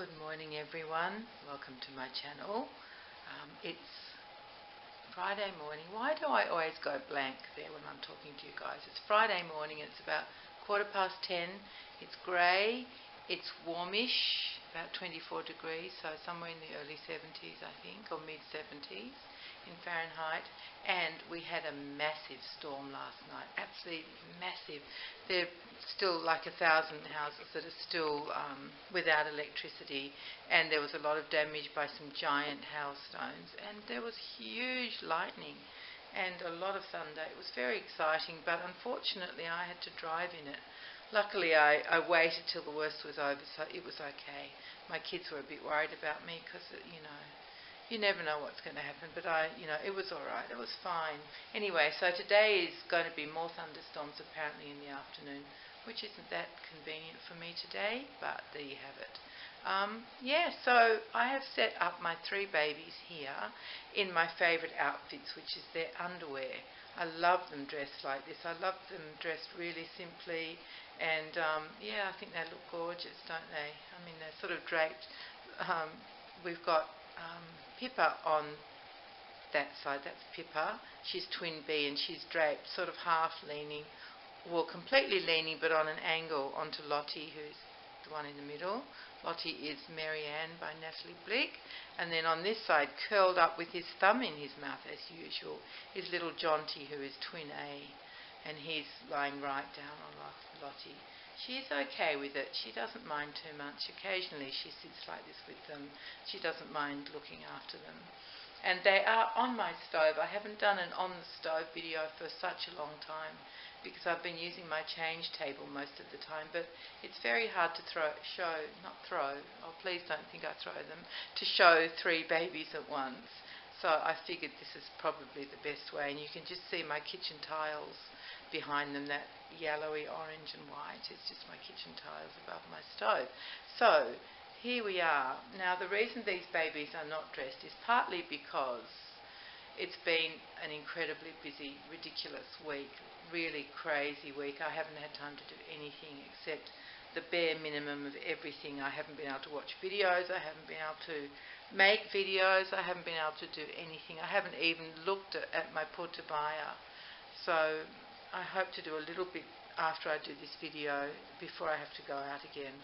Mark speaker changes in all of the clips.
Speaker 1: Good morning everyone, welcome to my channel. It's Friday morning. Why do I always go blank there when I'm talking to you guys? It's Friday morning, it's about 10:15, it's grey, it's warmish, about 24 degrees, so somewhere in the early 70s I think, or mid 70s in Fahrenheit, and we had a massive storm last night, absolutely massive. There are still like 1,000 houses that are still without electricity, and there was a lot of damage by some giant hailstones, and there was huge lightning and a lot of thunder. It was very exciting, but unfortunately I had to drive in it. Luckily I waited till the worst was over, so it was okay. My kids were a bit worried about me because, you never know what's going to happen, but it was all right. It was fine. Anyway, so today is going to be more thunderstorms apparently in the afternoon, which isn't that convenient for me today, but there you have it. So I have set up my three babies here in my favourite outfits, which is their underwear. I love them dressed like this. I love them dressed really simply, and I think they look gorgeous, don't they? I mean, they're sort of draped. We've got Pippa on that side. That's Pippa. She's twin B, and she's draped sort of half leaning, well, completely leaning, but on an angle onto Lottie, who's the one in the middle. Lottie is Marianne by Natalie Blick. And then on this side, curled up with his thumb in his mouth as usual, is little Jonty, who is twin A, and he's lying right down on Lottie. She's okay with it. She doesn't mind too much. Occasionally she sits like this with them. She doesn't mind looking after them. And they are on my stove. I haven't done an on the stove video for such a long time because I've been using my change table most of the time, but it's very hard to please don't think I throw them, to show three babies at once. So I figured this is probably the best way, and you can just see my kitchen tiles behind them, that yellowy orange and white is just my kitchen tiles above my stove. So here we are. Now the reason these babies are not dressed is partly because it's been an incredibly busy, ridiculous week, really crazy week. I haven't had time to do anything except the bare minimum of everything. I haven't been able to watch videos, I haven't been able to make videos, I haven't been able to do anything. I haven't even looked at my pointelle. So I hope to do a little bit after I do this video before I have to go out again.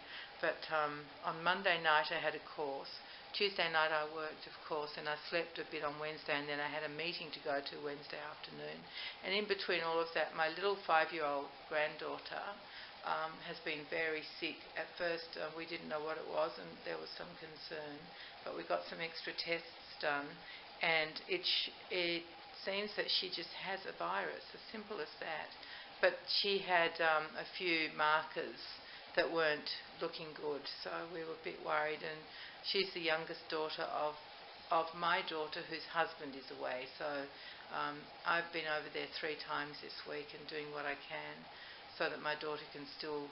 Speaker 1: But on Monday night I had a course. Tuesday night I worked, of course, and I slept a bit on Wednesday, and then I had a meeting to go to Wednesday afternoon. And in between all of that, my little 5-year-old granddaughter has been very sick. At first we didn't know what it was, and there was some concern, but we got some extra tests done, and it seems that she just has a virus, as simple as that. But she had a few markers that weren't looking good, so we were a bit worried. And she's the youngest daughter of my daughter, whose husband is away. So I've been over there 3 times this week and doing what I can so that my daughter can still,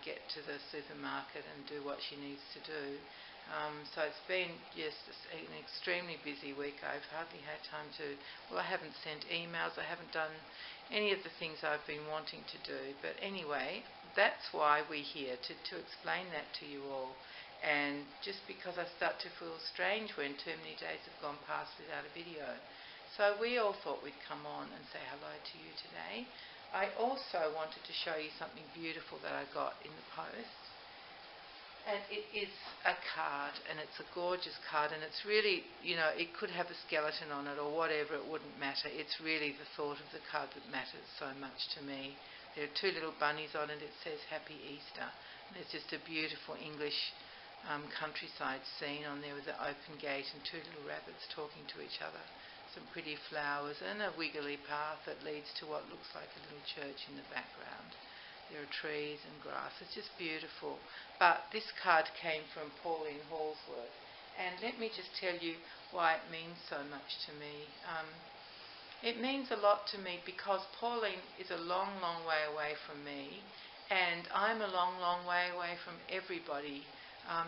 Speaker 1: get to the supermarket and do what she needs to do. So it's been just an extremely busy week. I've hardly had time I haven't sent emails, I haven't done any of the things I've been wanting to do. But anyway, that's why we're here, to explain that to you all. And just because I start to feel strange when too many days have gone past without a video. So we all thought we'd come on and say hello to you today. I also wanted to show you something beautiful that I got in the post. And it is a card, and it's a gorgeous card, and it's really, it could have a skeleton on it or whatever, it wouldn't matter. It's really the thought of the card that matters so much to me. There are 2 little bunnies on it. It says Happy Easter. And there's just a beautiful English countryside scene on there with an open gate and 2 little rabbits talking to each other. Some pretty flowers and a wiggly path that leads to what looks like a little church in the background. There are trees and grass. It's just beautiful. But this card came from Pauline Hallsworth, and let me just tell you why it means so much to me. It means a lot to me because Pauline is a long, long way away from me, and I'm a long, long way away from everybody.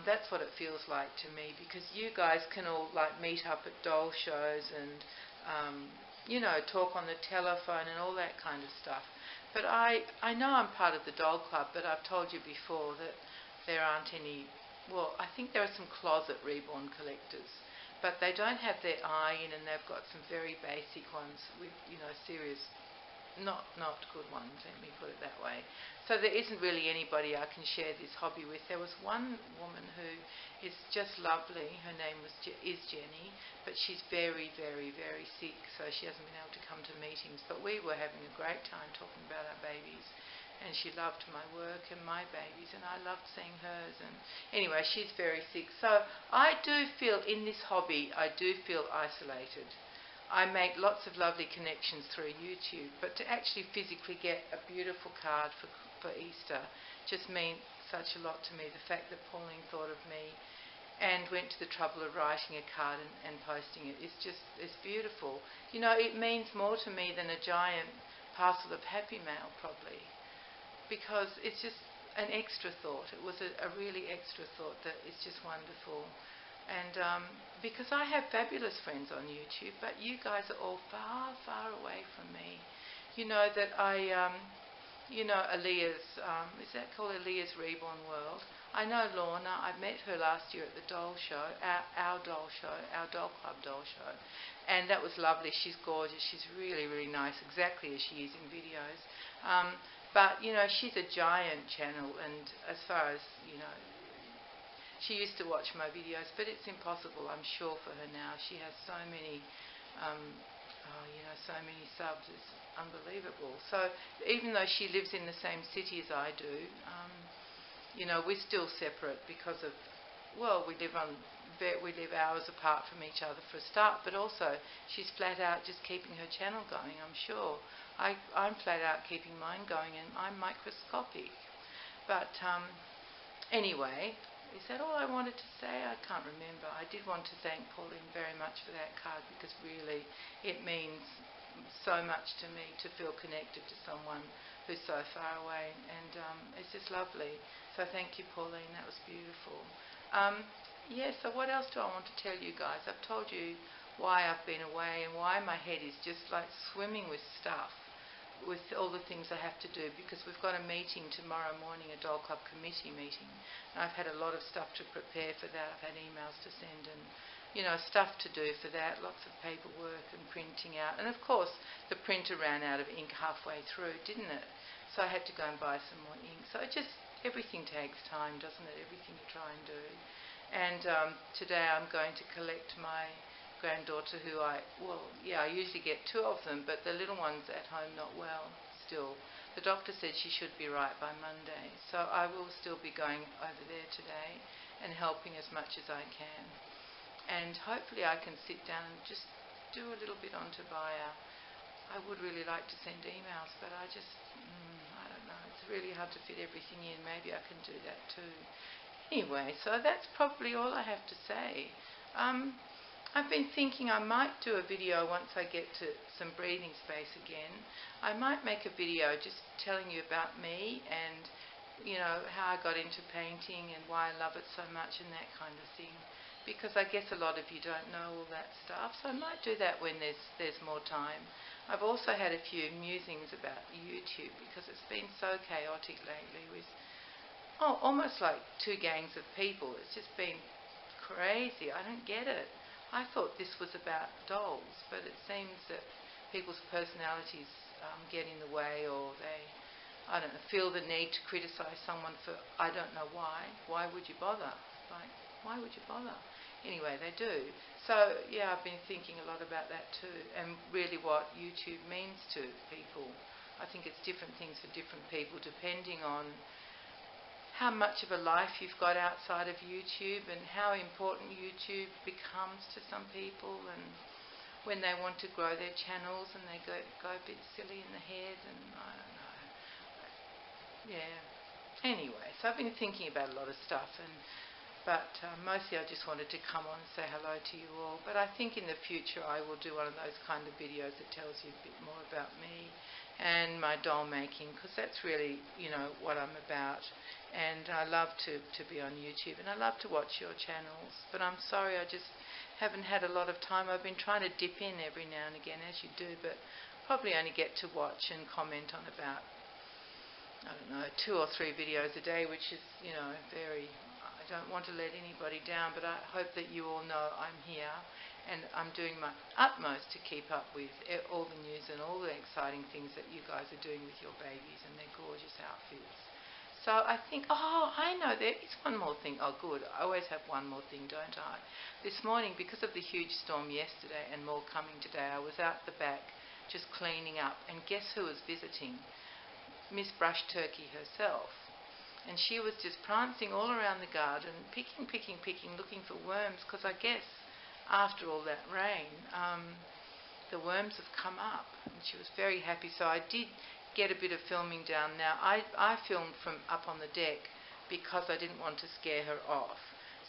Speaker 1: That's what it feels like to me, because you guys can all meet up at doll shows and talk on the telephone and all that kind of stuff. But I know I'm part of the doll club, but I've told you before that there aren't any well, I think there are some closet reborn collectors, but they don't have their eye in, and they've got some very basic ones with, serious, not good ones, let me put it that way. So there isn't really anybody I can share this hobby with. There was one woman who is just lovely. Her name is Jenny, but she's very, very, very sick, so she hasn't been able to come to meetings. But we were having a great time talking about our babies, and she loved my work and my babies, and I loved seeing hers. And anyway, she's very sick. So I do feel in this hobby, I do feel isolated. I make lots of lovely connections through YouTube, but to actually physically get a beautiful card for Easter just means such a lot to me. The fact that Pauline thought of me and went to the trouble of writing a card and posting it it's beautiful. It means more to me than a giant parcel of Happy Mail probably, because it's just an extra thought. It was a really extra thought that is just wonderful. And because I have fabulous friends on YouTube, but you guys are all far, far away from me. That Aaliyah's, is that called Aaliyah's Reborn World? I know Lorna. I met her last year at the doll show, our doll show, our doll club doll show. And that was lovely. She's gorgeous. She's really, really nice, exactly as she is in videos. But, she's a giant channel, and as far as, she used to watch my videos, but it's impossible, I'm sure, for her now. She has so many, so many subs. It's unbelievable. So even though she lives in the same city as I do, we're still separate because of, well, we live hours apart from each other for a start, but also she's flat out just keeping her channel going, I'm sure. I'm flat out keeping mine going, and I'm microscopic. But anyway, is that all I wanted to say? I can't remember. I did want to thank Pauline very much for that card, because really it means so much to me to feel connected to someone who's so far away, and it's just lovely. So thank you, Pauline. That was beautiful. So what else do I want to tell you guys? I've told you why I've been away and why my head is just like swimming with stuff, with all the things I have to do, because we've got a meeting tomorrow morning, a Doll Club committee meeting. And I've had a lot of stuff to prepare for that. I've had emails to send and, stuff to do for that, lots of paperwork and printing out. And of course, the printer ran out of ink halfway through, didn't it? So I had to go and buy some more ink. So everything takes time, doesn't it? Everything you try and do. And today I'm going to collect my granddaughter, who I usually get 2 of them, but the little one's at home not well still. The doctor said she should be right by Monday, so I will still be going over there today and helping as much as I can. And hopefully I can sit down and just do a little bit on Tobiah. I would really like to send emails, but I don't know. It's really hard to fit everything in. Maybe I can do that too. Anyway, so that's probably all I have to say. I've been thinking I might do a video once I get to some breathing space again. I might make a video just telling you about me and, how I got into painting and why I love it so much and that kind of thing. Because I guess a lot of you don't know all that stuff, so I might do that when there's more time. I've also had a few musings about YouTube, because it's been so chaotic lately with, almost like 2 gangs of people. It's just been crazy. I don't get it. I thought this was about dolls, but it seems that people's personalities get in the way, or they, feel the need to criticise someone for, I don't know why. Why would you bother? Like, why would you bother? Anyway, they do. So, I've been thinking a lot about that too, and really what YouTube means to people. I think it's different things for different people, depending on how much of a life you've got outside of YouTube and how important YouTube becomes to some people, and when they want to grow their channels and they go a bit silly in the head, and I don't know. Anyway, so I've been thinking about a lot of stuff, but mostly I just wanted to come on and say hello to you all. But I think in the future I will do one of those kind of videos that tells you a bit more about me and my doll making, because that's really, what I'm about. And I love to be on YouTube, and I love to watch your channels. But I'm sorry, I just haven't had a lot of time. I've been trying to dip in every now and again, as you do, but probably only get to watch and comment on about, 2 or 3 videos a day, which is, very, I don't want to let anybody down, but I hope that you all know I'm here and I'm doing my utmost to keep up with all the news and all the exciting things that you guys are doing with your babies and their gorgeous outfits. So I think, I know there is one more thing. Oh, good. I always have one more thing, don't I? This morning, because of the huge storm yesterday and more coming today, I was out the back just cleaning up, and guess who was visiting? Miss Brush Turkey herself. And she was just prancing all around the garden, picking, looking for worms, because I guess after all that rain, the worms have come up. And she was very happy. So I did get a bit of filming down. Now, I filmed from up on the deck because I didn't want to scare her off.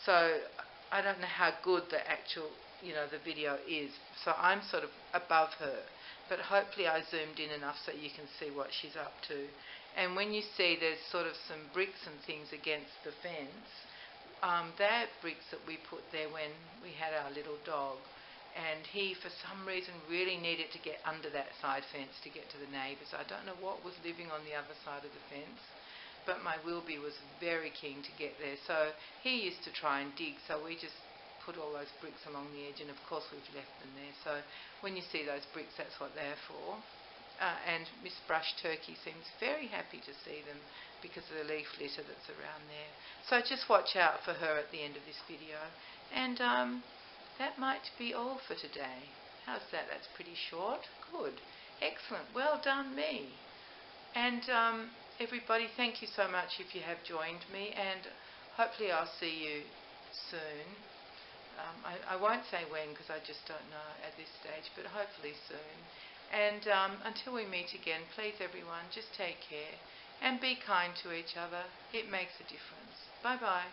Speaker 1: So I don't know how good the actual, the video is. So I'm sort of above her. But hopefully I zoomed in enough so you can see what she's up to. And when you see there's sort of some bricks and things against the fence, they're bricks that we put there when we had our little dog. And he, for some reason, really needed to get under that side fence to get to the neighbours. I don't know what was living on the other side of the fence, but my Wilby was very keen to get there. So he used to try and dig, so we just put all those bricks along the edge, and of course we've left them there. So when you see those bricks, that's what they're for. And Miss Brush Turkey seems very happy to see them because of the leaf litter that's around there. So just watch out for her at the end of this video. And that might be all for today. How's that? That's pretty short. Good. Excellent. Well done, me. And everybody, thank you so much if you have joined me, and hopefully I'll see you soon. I won't say when because I just don't know at this stage, but hopefully soon. And until we meet again, please everyone, just take care and be kind to each other. It makes a difference. Bye-bye.